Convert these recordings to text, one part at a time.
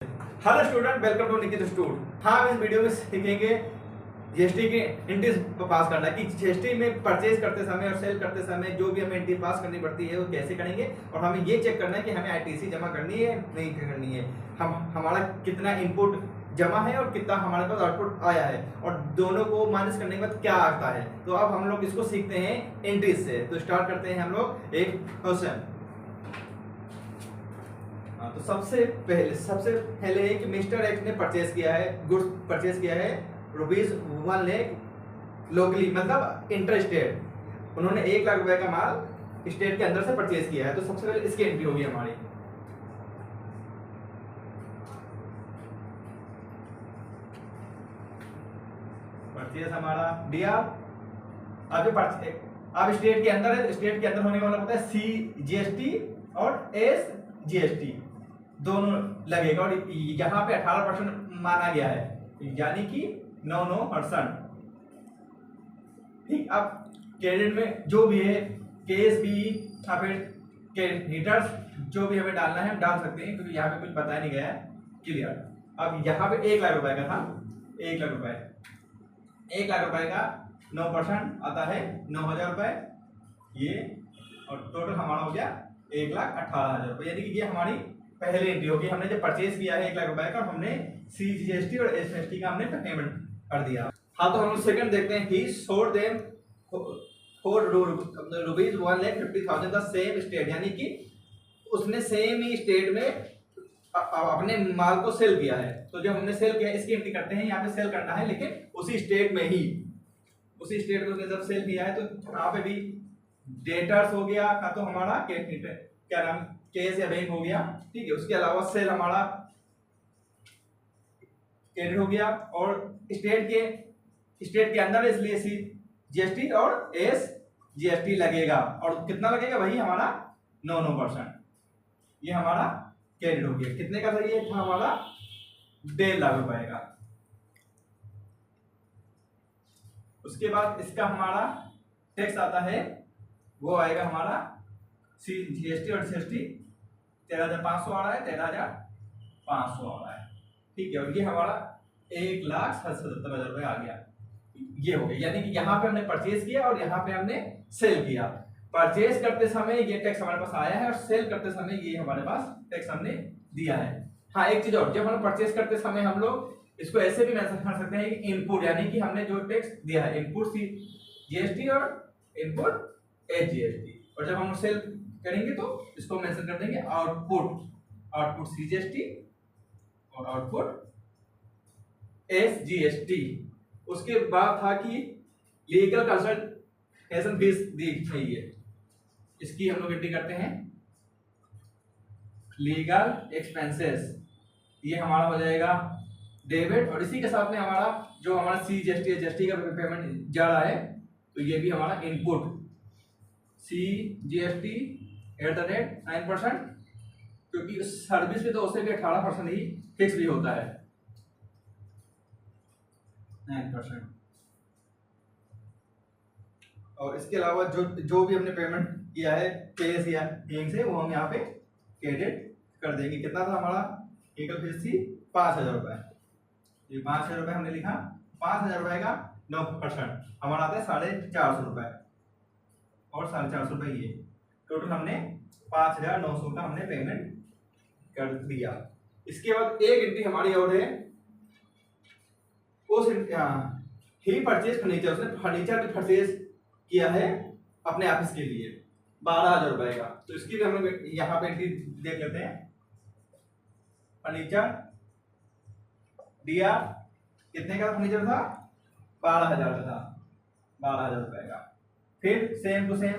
Hello student, welcome to Nikit स्टूड। हाँ, हम इस वीडियो में सीखेंगे जीएसटी की एंट्रीज पास करना कि जीएसटी में परचेज करते समय और सेल करते समय जो भी हमें एंट्री पास करनी पड़ती है वो कैसे करेंगे, और हमें ये चेक करना है कि हमें आईटीसी जमा करनी है नहीं करनी है, हमारा कितना इनपुट जमा है और कितना हमारे पास आउटपुट आया है, और दोनों को माइनस करने के बाद क्या आता है। तो अब हम लोग इसको सीखते हैं एंट्रीज से। तो स्टार्ट करते हैं हम लोग एक क्वेश्चन। तो सबसे पहले है कि मिस्टर एक्स ने परचेज किया है, गुड्स परचेज किया है ₹1 लाख लोकली, मतलब इंटर स्टेट। उन्होंने 1 लाख रुपए का माल स्टेट के अंदर से परचेज किया है। तो सबसे पहले इसकी एंट्री होगी हमारी। परचेज हमारा दिया। अब स्टेट के अंदर है, स्टेट के अंदर होने वाला होता है CGST और SGST दोनों लगेगा, और यहाँ पे 18% माना गया है, यानी कि 9%। ठीक। अब क्रेडिट में जो भी है KSB या फिर क्रेडिटर्स जो भी हमें डालना है हम डाल सकते हैं, क्योंकि यहाँ पे कुछ बताया नहीं गया है। क्लियर। अब यहाँ पे 1 लाख रुपए का था, 1 लाख रुपए, 1 लाख रुपए का 9% आता है 9,000 रुपए ये, और टोटल हमारा हो गया 1,18,000 रुपए, यानी कि ये हमारी पहली एंट्री होगी। हमने जब परचेज किया है 1 लाख रुपए का, हमने CGST और SGST का हमने पेमेंट कर दिया। हाँ, तो हम लोग सेकंड देखते हैं। ही sold them for ₹1,50,000 the same state, यानी कि उसने सेम ही स्टेट में अपने माल को सेल किया है। तो जब हमने सेल किया, इसकी एंट्री करते हैं। यहाँ पे सेल करना है लेकिन उसी स्टेट में ही, उसी स्टेट में उसने जब सेल किया है, तो यहाँ पे भी डेटर्स हो गया का, तो हमारा क्या नाम केस या बैंक हो गया। ठीक है। उसके अलावा सेल हमारा क्रेडिट हो गया, और स्टेट के अंदर इसलिए CGST और SGST लगेगा, और कितना लगेगा, वही हमारा 9%। ये हमारा क्रेडिट हो गया। कितने का था ये? था हमारा 1.5 लाख रुपए का। उसके बाद इसका हमारा टैक्स आता है, वो आएगा हमारा CGST और SGST 13,500 आ रहा है, 13,500 आ रहा है। ठीक है। और ये हमारा 1,77,000 रुपए आ गया। ये हो गया, यानी कि यहाँ पे हमने परचेज किया और यहाँ पे हमने सेल किया। परचेज करते समय ये टैक्स हमारे पास आया है, और सेल करते समय ये हमारे पास टैक्स हमने दिया है। हाँ, एक चीज और, जब हम परचेज करते समय हम लोग इसको ऐसे भी मेंशन कर सकते हैं कि इनपुट, यानी कि हमने जो टैक्स दिया है, इनपुट CGST और इनपुट SGST, और जब हम सेल करेंगे तो इसको मेंशन कर देंगे आउटपुट CGST और आउटपुट SGST। उसके बाद था कि लीगल कंसल्टेशन फीस दी चाहिए, इसकी हम लोग एंट्री करते हैं। लीगल एक्सपेंसेस ये हमारा हो जाएगा डेबिट, और इसी के साथ में हमारा जो हमारा CGST SGST का पेमेंट जा रहा है, तो ये भी हमारा इनपुट CGST @ 9%, क्योंकि सर्विस पे तो उससे भी 18% ही फिक्स भी होता है, 9%। और इसके अलावा जो भी हमने पेमेंट किया है केस या बैंक से, वो हम यहाँ पे क्रेडिट कर देंगे। कितना था हमारा? लीगल फीस थी 5,000 रुपए। ये 5,000 रुपए हमने लिखा। 5,000 रुपए का 9% हमारा आता है 450 रुपए, और 450 रुपए ये टोटल हमने 5,900 का हमने पेमेंट कर दिया। इसके बाद एक एंट्री हमारी और है, उस ही परचेज फर्नीचर, उसने फर्नीचर परचेज किया है अपने ऑफिस के लिए 12,000 रुपए का। तो इसकी भी हम लोग यहाँ पे एंट्री देख लेते हैं। फर्नीचर दिया, कितने का फर्नीचर था? 12,000 का था, 12,000 रुपए का। फिर same to same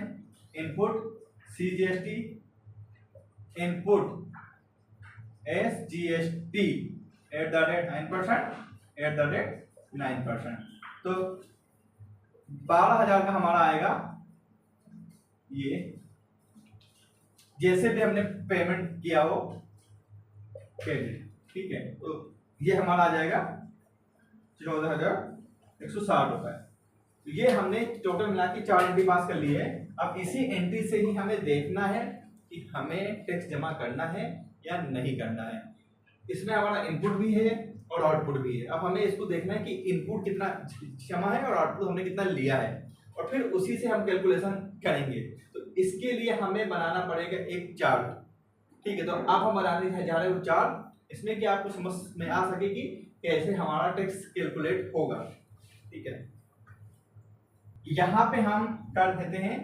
input CGST, input SGST @ 9%, तो 12,000 का हमारा आएगा। ये जैसे भी हमने पेमेंट किया हो क्रेडिट। ठीक है। तो ये हमारा आ जाएगा 14,160 रुपए। तो ये हमने टोटल मिला के 4 एंट्री पास कर ली है। अब इसी एंट्री से ही हमें देखना है कि हमें टैक्स जमा करना है या नहीं करना है। इसमें हमारा इनपुट भी है और आउटपुट भी है। अब हमें इसको देखना है कि इनपुट कितना जमा है और आउटपुट हमने कितना लिया है, और फिर उसी से हम कैलकुलेशन करेंगे। तो इसके लिए हमें बनाना पड़ेगा एक चार्ट। ठीक है, तो अब हम बनाने जा रहे हैं वो चार्ट, इसमें कि आपको समझ में आ सके कि कैसे हमारा टैक्स कैलकुलेट होगा। ठीक है, यहाँ पे हम कर देते हैं,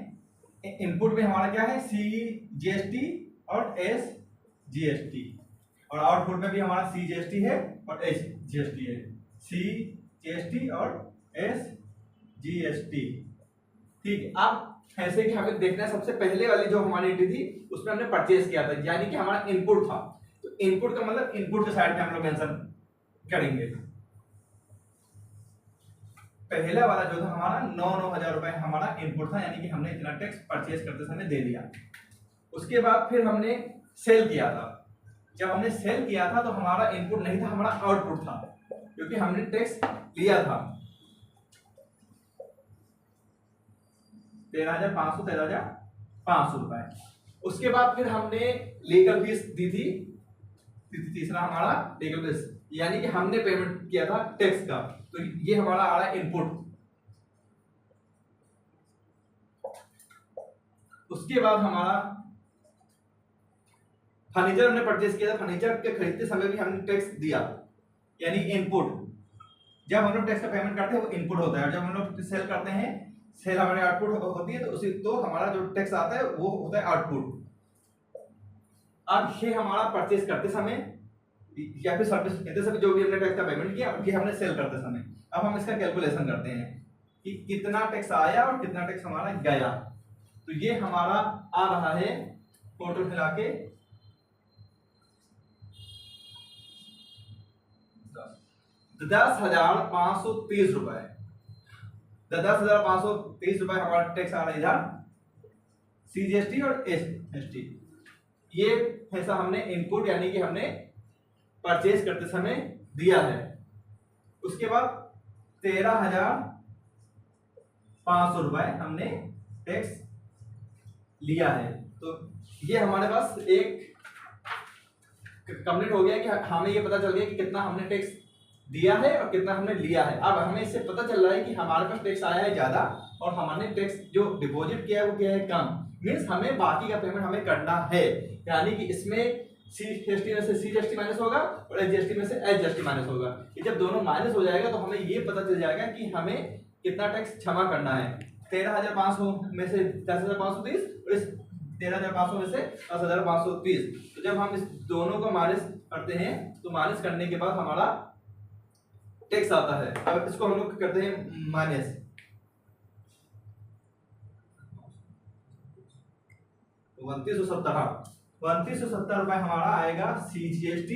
इनपुट में हमारा क्या है, CGST और SGST, और आउटपुट में भी हमारा CGST है और SGST है, CGST और SGST। ठीक है, अब ऐसे कि हमें देखना है, सबसे पहले वाली जो हमारी एंट्री थी उसमें हमने परचेज किया था, यानी कि हमारा इनपुट था। तो इनपुट का मतलब इनपुट के साइड में हम लोग मेंशन करेंगे। पहला वाला जो था हमारा 9,000 रुपए हमारा इनपुट था, यानी कि हमने इतना टैक्स परचेज करते समय दे दिया। उसके बाद फिर हमने सेल किया था। जब हमने सेल किया था तो हमारा इनपुट नहीं था, हमारा आउटपुट था, क्योंकि हमने टैक्स लिया था 13,500 रुपए। उसके बाद फिर हमने लीगल फीस दी थी, तीसरा हमारा लीगल फीस, यानी कि हमने पेमेंट किया था टैक्स का। तो ये हमारा आ रहा है इनपुट। उसके बाद हमारा फर्नीचर हमने परचेज किया था, फर्नीचर के खरीदते समय भी हमने टैक्स दिया, यानी इनपुट। जब हम लोग टैक्स का पेमेंट करते हैं वो इनपुट होता है, और जब हम लोग सेल करते हैं, सेल हमारे आउटपुट होती है, तो उसी तो हमारा जो टैक्स आता है वो होता है आउटपुट। अब ये हमारा परचेज करते समय या फिर सर्विस देते समय जो भी हमने टैक्स का पेमेंट किया, ये हमने सेल करते समय। अब हम इसका कैलकुलेशन करते हैं कि कितना टैक्स आया और कितना टैक्स हमारा गया। तो ये हमारा आ रहा है टोटल मिला के 10,530 रुपए। 10,530 रुपए हमारा टैक्स आ रहा है इधर, CGST और SGST। ये पैसा हमने इनपुट यानी कि हमने परचेज करते समय दिया है। उसके बाद 13,500 रुपए हमने टैक्स लिया है। तो ये हमारे पास एक कंप्लीट हो गया कि हमें ये पता चल गया कि कितना हमने टैक्स दिया है और कितना हमने लिया है। अब हमें इससे पता चल रहा है कि हमारे पास टैक्स आया है ज्यादा और हमने टैक्स जो डिपॉजिट किया है वो क्या है, कम। मीन्स हमें बाकी का पेमेंट हमें करना है, यानी कि इसमें CGST में से CGST माइनस होगा और SGST में से SGST माइनस होगा। ये जब दोनों माइनस हो जाएगा तो हमें ये पता चल जाएगा कि हमें कितना टैक्स जमा करना है। 13,500 में से 10,530 और इस 13,500 में से 10,530। तो जब हम इस दोनों को माइनस करते हैं तो माइनस करने के बाद हमारा टैक्स आता है। अब इसको हम लोग करते हैं माइनस, 2970 रुपए हमारा आएगा CGST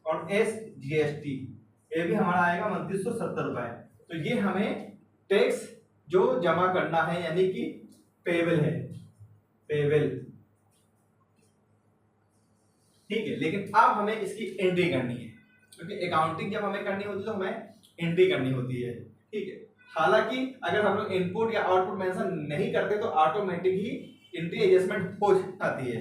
और SGST, ये भी हमारा आएगा 2970 रुपए। तो ये हमें टैक्स जो जमा करना है, यानी कि पेबल है, पेबल। ठीक है, लेकिन अब हमें इसकी एंट्री करनी है, क्योंकि अकाउंटिंग जब हमें करनी होती है तो हमें एंट्री करनी होती है। ठीक है, हालांकि अगर हम लोग इनपुट या आउटपुट मेंशन नहीं करते तो ऑटोमेटिक ही एंट्री एडजस्टमेंट हो जाती है।